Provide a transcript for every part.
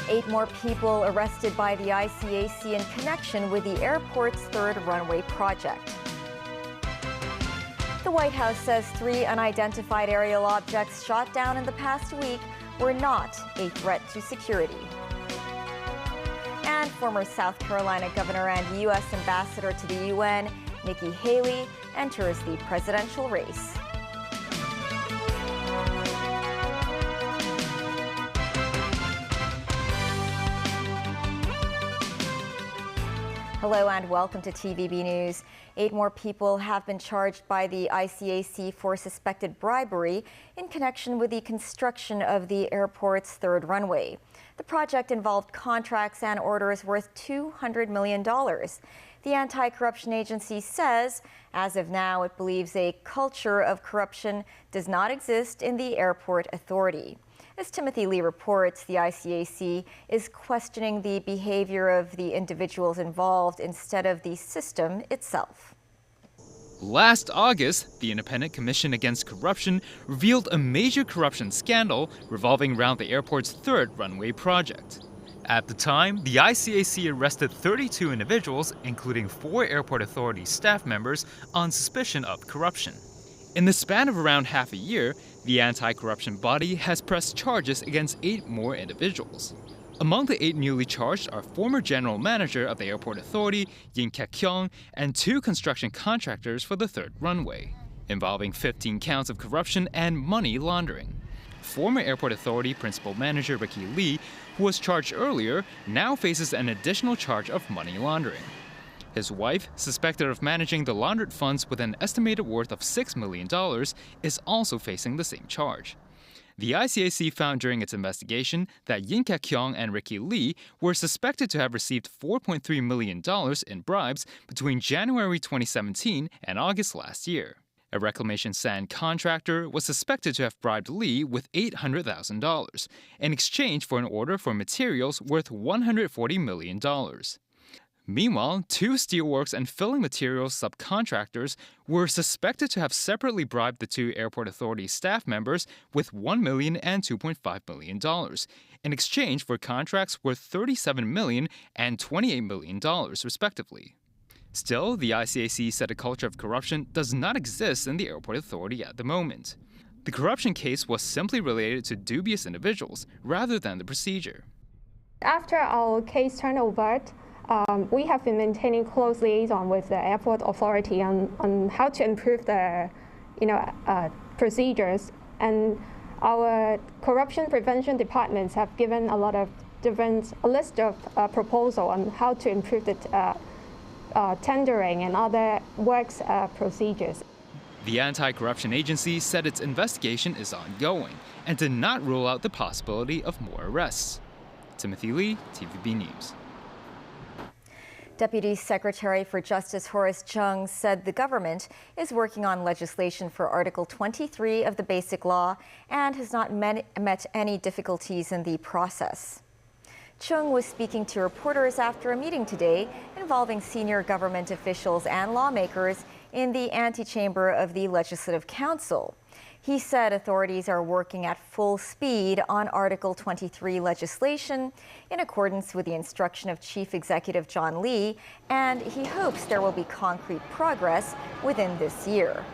Eight more people arrested by the ICAC in connection with the airport's third runway project. The White House says 3 unidentified aerial objects shot down in the past week were not a threat to security. And former South Carolina governor and U.S. ambassador to the UN, Nikki Haley, enters the presidential race. Hello and welcome to TVB News. 8 more people have been charged by the ICAC for suspected bribery in connection with the construction of the airport's third runway. The project involved contracts and orders worth $200 million. The anti-corruption agency says, as of now, it believes a culture of corruption does not exist in the airport authority. As Timothy Lee reports, the ICAC is questioning the behavior of the individuals involved instead of the system itself. Last August, the Independent Commission Against Corruption revealed a major corruption scandal revolving around the airport's third runway project. At the time, the ICAC arrested 32 individuals, including 4 airport authority staff members, on suspicion of corruption. In the span of around half a year, the anti-corruption body has pressed charges against 8 more individuals. Among the 8 newly charged are former general manager of the airport authority, Yin Kyung, and 2 construction contractors for the third runway, involving 15 counts of corruption and money laundering. Former airport authority principal manager Ricky Lee, who was charged earlier, now faces an additional charge of money laundering. His wife, suspected of managing the laundered funds with an estimated worth of $6 million, is also facing the same charge. The ICAC found during its investigation that Yin Kyung and Ricky Lee were suspected to have received $4.3 million in bribes between January 2017 and August last year. A reclamation sand contractor was suspected to have bribed Lee with $800,000 in exchange for an order for materials worth $140 million. Meanwhile, 2 steelworks and filling materials subcontractors were suspected to have separately bribed the 2 airport authority staff members with $1 million and $2.5 million in exchange for contracts worth $37 million and $28 million, respectively. Still, the ICAC said a culture of corruption does not exist in the airport authority at the moment. The corruption case was simply related to dubious individuals rather than the procedure. After our case turned over, we have been maintaining close liaison with the airport authority on how to improve the procedures, and our corruption prevention departments have given a lot of a list of proposals on how to improve the tendering and other works procedures. The anti-corruption agency said its investigation is ongoing and did not rule out the possibility of more arrests. Timothy Lee, TVB News. Deputy Secretary for Justice Horace Chung said the government is working on legislation for Article 23 of the Basic Law and has not met any difficulties in the process. Chung was speaking to reporters after a meeting today involving senior government officials and lawmakers in the antechamber of the Legislative Council. He said authorities are working at full speed on Article 23 legislation in accordance with the instruction of Chief Executive John Lee, and he hopes there will be concrete progress within this year.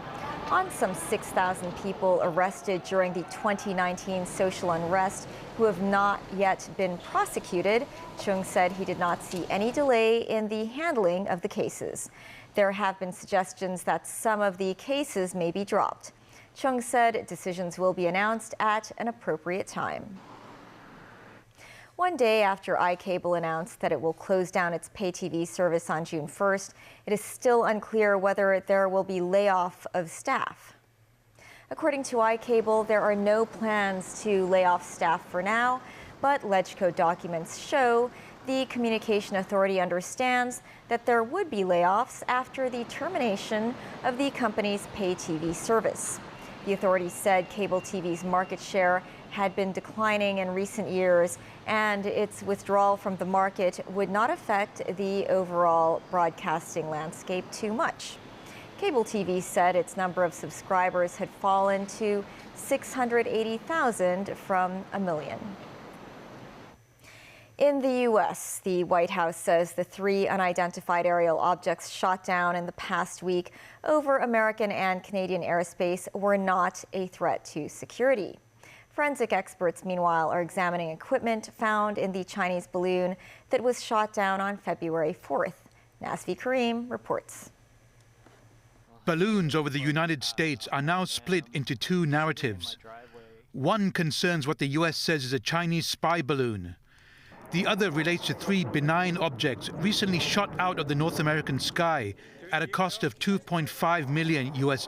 On some 6,000 people arrested during the 2019 social unrest who have not yet been prosecuted, Chung said he did not see any delay in the handling of the cases. There have been suggestions that some of the cases may be dropped. Chung said decisions will be announced at an appropriate time. One day after iCable announced that it will close down its pay TV service on June 1st, it is still unclear whether there will be layoff of staff. According to iCable, there are no plans to lay off staff for now, but LegCo documents show the Communication Authority understands that there would be layoffs after the termination of the company's pay TV service. The authority said cable TV's market share had been declining in recent years, and its withdrawal from the market would not affect the overall broadcasting landscape too much. Cable TV said its number of subscribers had fallen to 680,000 from 1 million. In the U.S., the White House says the 3 unidentified aerial objects shot down in the past week over American and Canadian airspace were not a threat to security. Forensic experts, meanwhile, are examining equipment found in the Chinese balloon that was shot down on February 4th. Nasvi Karim reports. Balloons over the United States are now split into 2 narratives. One concerns what the U.S. says is a Chinese spy balloon. The other relates to 3 benign objects recently shot out of the North American sky at a cost of $2.5 million US.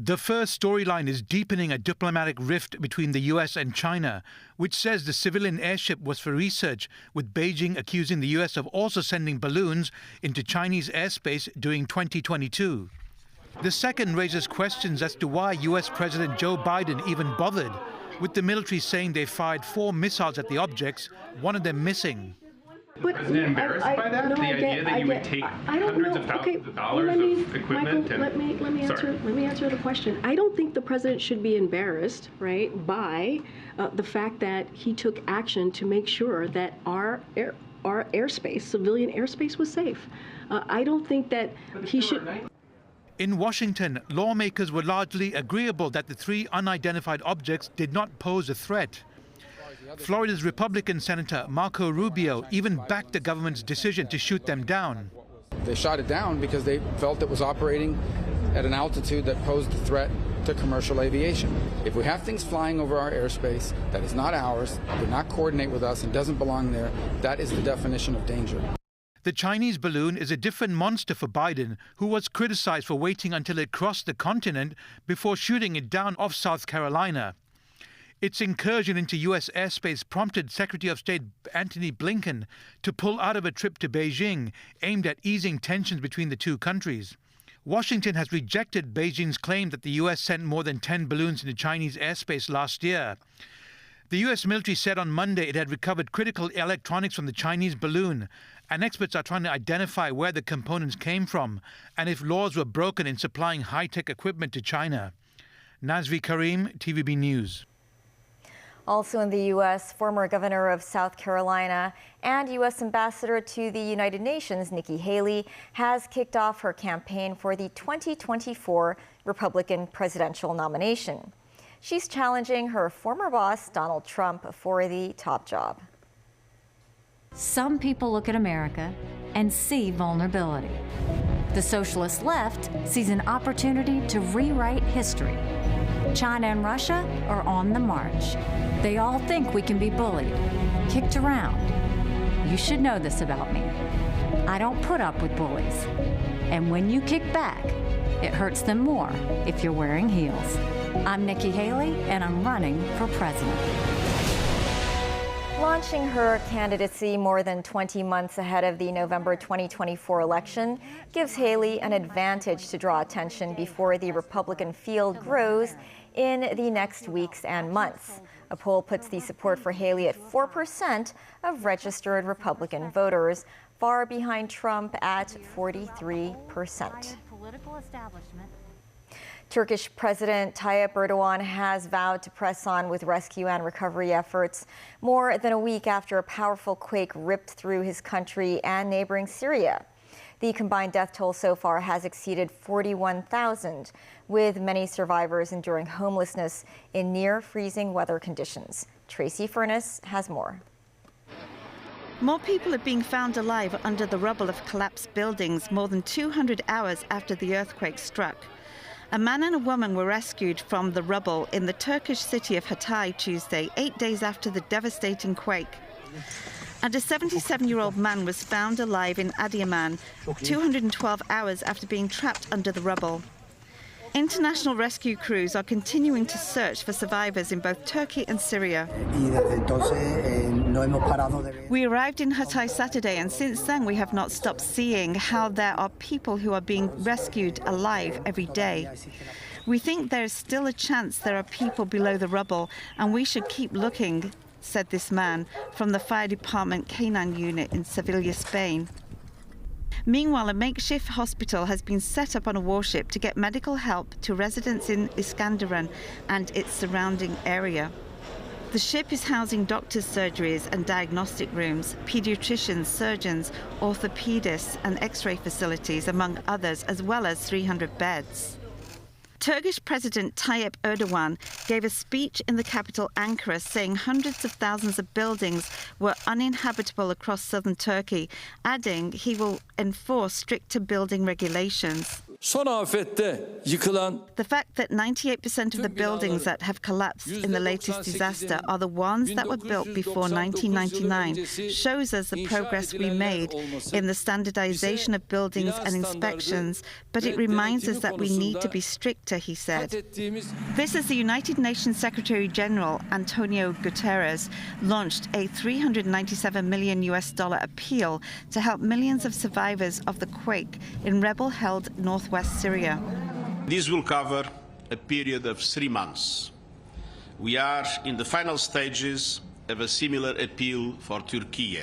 The first storyline is deepening a diplomatic rift between the US and China, which says the civilian airship was for research, with Beijing accusing the US of also sending balloons into Chinese airspace during 2022. The second raises questions as to why US President Joe Biden even bothered, with the military saying they fired 4 missiles at the objects, one of them missing. But isn't it embarrassed by that? The idea that you would take hundreds of thousands of dollars of equipment? Michael, let me answer the question. I don't think the president should be embarrassed, right, by the fact that he took action to make sure that our airspace, civilian airspace, was safe. I don't think that he should. In Washington, lawmakers were largely agreeable that the 3 unidentified objects did not pose a threat. Florida's Republican Senator Marco Rubio even backed the government's decision to shoot them down. They shot it down because they felt it was operating at an altitude that posed a threat to commercial aviation. If we have things flying over our airspace that is not ours, did not coordinate with us and doesn't belong there, that is the definition of danger. The Chinese balloon is a different monster for Biden, who was criticized for waiting until it crossed the continent before shooting it down off South Carolina. Its incursion into U.S. airspace prompted Secretary of State Antony Blinken to pull out of a trip to Beijing aimed at easing tensions between the 2 countries. Washington has rejected Beijing's claim that the U.S. sent more than 10 balloons into Chinese airspace last year. The U.S. military said on Monday it had recovered critical electronics from the Chinese balloon, and experts are trying to identify where the components came from and if laws were broken in supplying high-tech equipment to China. Nasvi Karim, TVB News. Also in the U.S., former governor of South Carolina and U.S. ambassador to the United Nations, Nikki Haley, has kicked off her campaign for the 2024 Republican presidential nomination. She's challenging her former boss, Donald Trump, for the top job. Some people look at America and see vulnerability. The socialist left sees an opportunity to rewrite history. China and Russia are on the march. They all think we can be bullied, kicked around. You should know this about me. I don't put up with bullies. And when you kick back, it hurts them more if you're wearing heels. I'm Nikki Haley, and I'm running for president. Launching her candidacy more than 20 months ahead of the November 2024 election gives Haley an advantage to draw attention before the Republican field grows in the next weeks and months. A poll puts the support for Haley at 4% of registered Republican voters, far behind Trump at 43%. Turkish President Tayyip Erdogan has vowed to press on with rescue and recovery efforts more than a week after a powerful quake ripped through his country and neighboring Syria. The combined death toll so far has exceeded 41,000, with many survivors enduring homelessness in near-freezing weather conditions. Tracy Furness has more. More people are being found alive under the rubble of collapsed buildings more than 200 hours after the earthquake struck. A man and a woman were rescued from the rubble in the Turkish city of Hatay Tuesday, 8 days after the devastating quake. And a 77-year-old man was found alive in Adıyaman 212 hours after being trapped under the rubble. International rescue crews are continuing to search for survivors in both Turkey and Syria. We arrived in Hatay Saturday, and since then we have not stopped seeing how there are people who are being rescued alive every day. We think there is still a chance there are people below the rubble, and we should keep looking, said this man from the fire department Canine unit in Sevilla, Spain. Meanwhile, a makeshift hospital has been set up on a warship to get medical help to residents in Iskenderun and its surrounding area. The ship is housing doctors' surgeries and diagnostic rooms, paediatricians, surgeons, orthopedists and X-ray facilities, among others, as well as 300 beds. Turkish President Tayyip Erdogan gave a speech in the capital Ankara saying hundreds of thousands of buildings were uninhabitable across southern Turkey, adding he will enforce stricter building regulations. The fact that 98% of the buildings that have collapsed in the latest disaster are the ones that were built before 1999 shows us the progress we made in the standardization of buildings and inspections, but it reminds us that we need to be stricter, he said. This is the United Nations Secretary General Antonio Guterres launched a $397 million appeal to help millions of survivors of the quake in rebel-held northwest Syria. This will cover a period of 3 months. We are in the final stages of a similar appeal for Turkey.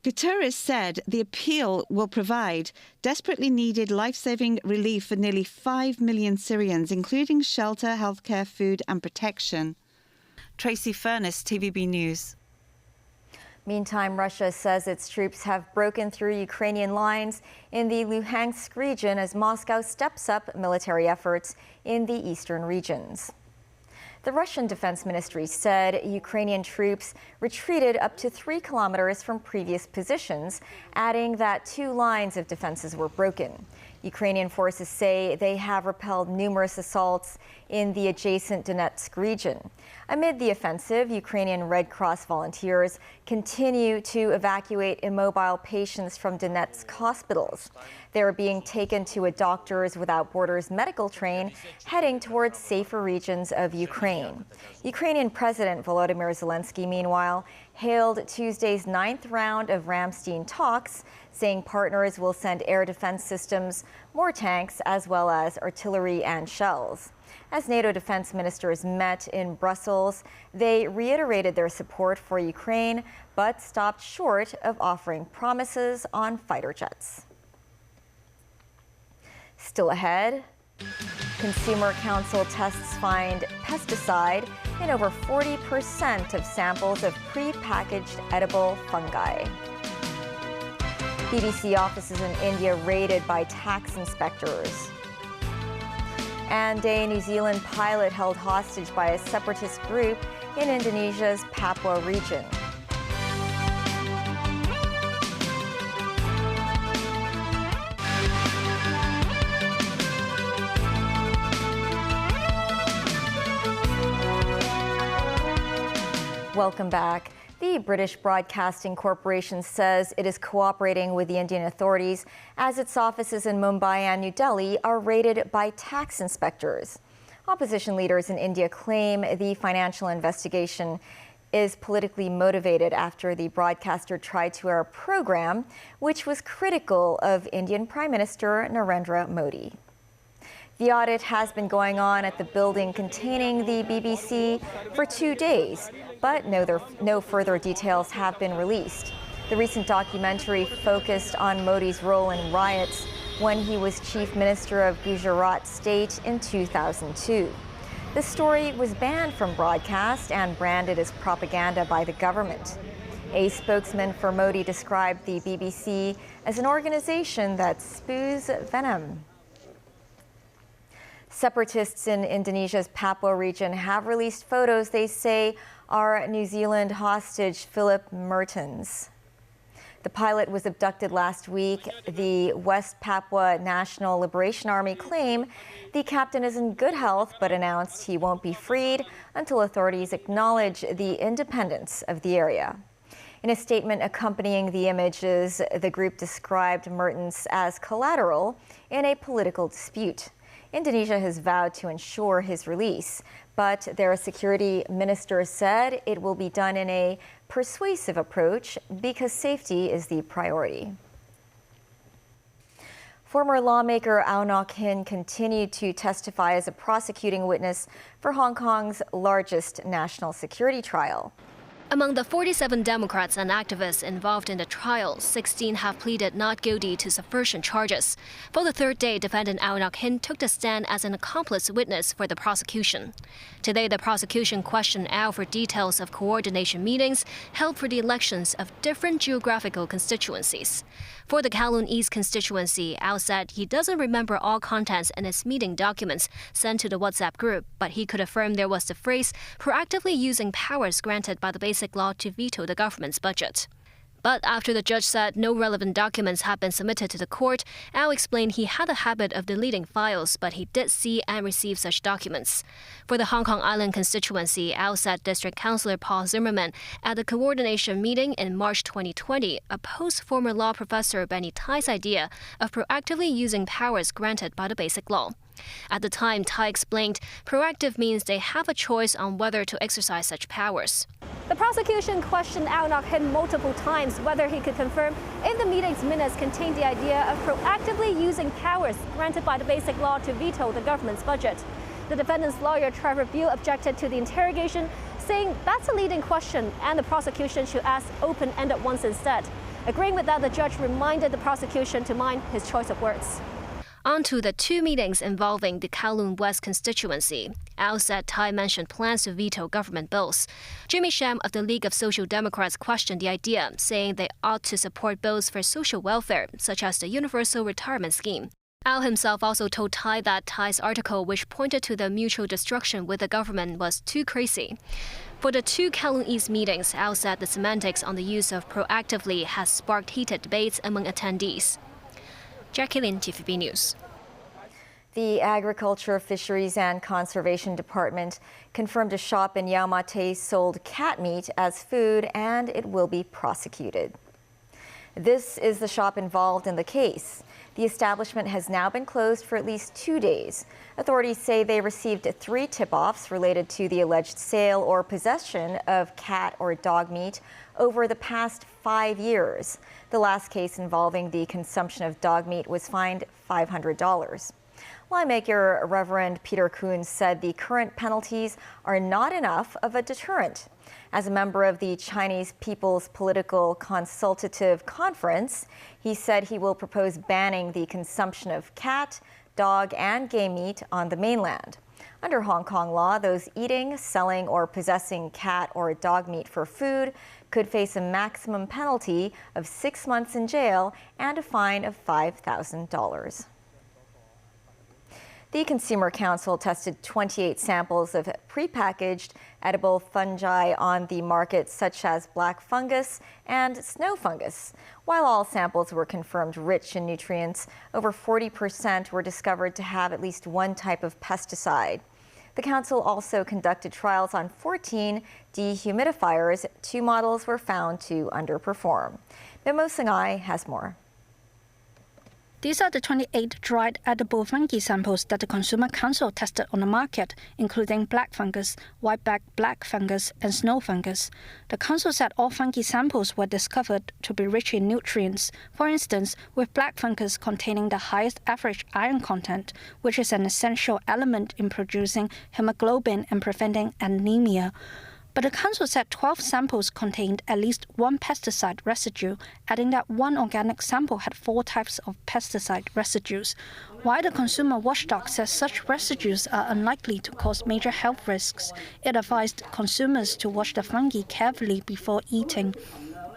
Guterres said the appeal will provide desperately needed life-saving relief for nearly 5 million Syrians, including shelter, healthcare, food and protection. Tracy Furness, TVB News. Meantime, Russia says its troops have broken through Ukrainian lines in the Luhansk region as Moscow steps up military efforts in the eastern regions. The Russian Defense Ministry said Ukrainian troops retreated up to 3 kilometers from previous positions, adding that 2 lines of defenses were broken. Ukrainian forces say they have repelled numerous assaults in the adjacent Donetsk region. Amid the offensive, Ukrainian Red Cross volunteers continue to evacuate immobile patients from Donetsk hospitals. They are being taken to a Doctors Without Borders medical train heading towards safer regions of Ukraine. Ukrainian President Volodymyr Zelensky, meanwhile, hailed Tuesday's 9th round of Ramstein talks, saying partners will send air defense systems, more tanks, as well as artillery and shells. As NATO defense ministers met in Brussels, they reiterated their support for Ukraine, but stopped short of offering promises on fighter jets. Still ahead, Consumer Council tests find pesticide in over 40% of samples of pre-packaged edible fungi. BBC offices in India raided by tax inspectors. And a New Zealand pilot held hostage by a separatist group in Indonesia's Papua region. Welcome back. The British Broadcasting Corporation says it is cooperating with the Indian authorities as its offices in Mumbai and New Delhi are raided by tax inspectors. Opposition leaders in India claim the financial investigation is politically motivated after the broadcaster tried to air a program which was critical of Indian Prime Minister Narendra Modi. The audit has been going on at the building containing the BBC for 2 days, but no further details have been released. The recent documentary focused on Modi's role in riots when he was Chief Minister of Gujarat State in 2002. The story was banned from broadcast and branded as propaganda by the government. A spokesman for Modi described the BBC as an organization that spews venom. Separatists in Indonesia's Papua region have released photos they say are New Zealand hostage Philip Mertens. The pilot was abducted last week. The West Papua National Liberation Army claim the captain is in good health, but announced he won't be freed until authorities acknowledge the independence of the area. In a statement accompanying the images, the group described Mertens as collateral in a political dispute. Indonesia has vowed to ensure his release, but their security minister said it will be done in a persuasive approach because safety is the priority. Former lawmaker Au Nok Hin continued to testify as a prosecuting witness for Hong Kong's largest national security trial. Among the 47 Democrats and activists involved in the trial, 16 have pleaded not guilty to subversion charges. For the third day, defendant Au Nak-hin took the stand as an accomplice witness for the prosecution. Today, the prosecution questioned Au for details of coordination meetings held for the elections of different geographical constituencies. For the Kowloon East constituency, Au said he doesn't remember all contents in his meeting documents sent to the WhatsApp group, but he could affirm there was the phrase proactively using powers granted by the Basic Law to veto the government's budget. But after the judge said no relevant documents had been submitted to the court, Au explained he had a habit of deleting files, but he did see and receive such documents. For the Hong Kong Island constituency, Au said District Councillor Paul Zimmerman at the coordination meeting in March 2020 opposed former law professor Benny Tai's idea of proactively using powers granted by the Basic Law. At the time, Tai explained proactive means they have a choice on whether to exercise such powers. The prosecution questioned Au Nak-hin multiple times whether he could confirm if the meeting's minutes contained the idea of proactively using powers granted by the Basic Law to veto the government's budget. The defendant's lawyer, Trevor Beale, objected to the interrogation, saying that's a leading question and the prosecution should ask open-ended ones instead. Agreeing with that, the judge reminded the prosecution to mind his choice of words. On to the two meetings involving the Kowloon West constituency. Au said Tai mentioned plans to veto government bills. Jimmy Sham of the League of Social Democrats questioned the idea, saying they ought to support bills for social welfare, such as the Universal Retirement Scheme. Au himself also told Tai that Tai's article, which pointed to the mutual destruction with the government, was too crazy. For the two Kowloon East meetings, Au said the semantics on the use of proactively has sparked heated debates among attendees. Jackie Lin, TVB News. The Agriculture, Fisheries and Conservation Department confirmed a shop in Yau Ma Tei sold cat meat as food, and it will be prosecuted. This is the shop involved in the case. The establishment has now been closed for at least 2 days. Authorities say they received 3 tip-offs related to the alleged sale or possession of cat or dog meat over the past 5 years. The last case involving the consumption of dog meat was fined $500. Lawmaker Reverend Peter Kuhn said the current penalties are not enough of a deterrent. As a member of the Chinese People's Political Consultative Conference, he said he will propose banning the consumption of cat, dog, and game meat on the mainland. Under Hong Kong law, those eating, selling, or possessing cat or dog meat for food could face a maximum penalty of 6 months in jail and a fine of $5,000. The Consumer Council tested 28 samples of prepackaged edible fungi on the market, such as black fungus and snow fungus. While all samples were confirmed rich in nutrients, over 40% were discovered to have at least one type of pesticide. The council also conducted trials on 14 dehumidifiers. 2 models were found to underperform. Memo Singai has more. These are the 28 dried edible fungi samples that the Consumer Council tested on the market, including black fungus, whiteback black fungus, and snow fungus. The council said all fungi samples were discovered to be rich in nutrients. For instance, with black fungus containing the highest average iron content, which is an essential element in producing hemoglobin and preventing anemia. But the council said 12 samples contained at least one pesticide residue, adding that one organic sample had 4 types of pesticide residues. While the consumer watchdog says such residues are unlikely to cause major health risks, it advised consumers to watch the fungi carefully before eating.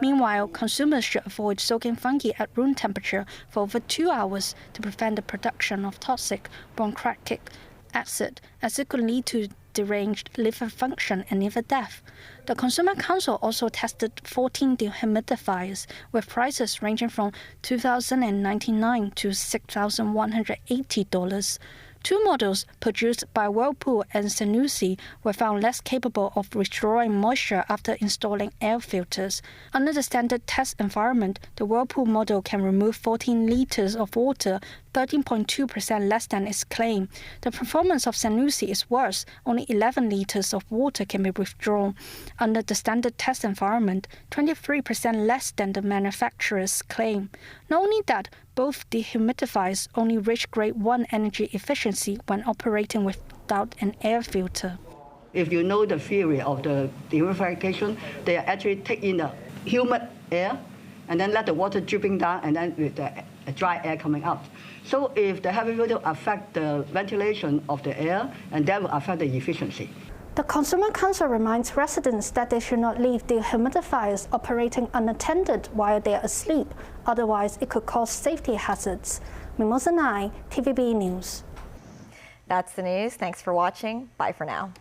Meanwhile, consumers should avoid soaking fungi at room temperature for over 2 hours to prevent the production of toxic bronchitic acid, as it could lead to deranged liver function and liver death. The Consumer Council also tested 14 dehumidifiers with prices ranging from $2,099 to $6,180. 2 models produced by Whirlpool and Sanusi were found less capable of withdrawing moisture after installing air filters. Under the standard test environment, the Whirlpool model can remove 14 liters of water, 13.2% less than its claim. The performance of Sanusi is worse. Only 11 liters of water can be withdrawn. Under the standard test environment, 23% less than the manufacturer's claim. Not only that, both dehumidifiers only reach grade 1 energy efficiency when operating without an air filter. If you know the theory of the dehumidification, they actually take in the humid air and then let the water dripping down and then with the dry air coming out. So if the heavy rain will affect the ventilation of the air, and that will affect the efficiency. The Consumer Council reminds residents that they should not leave dehumidifiers operating unattended while they are asleep, otherwise it could cause safety hazards. Mimosa 9, TVB News. That's the news. Thanks for watching. Bye for now.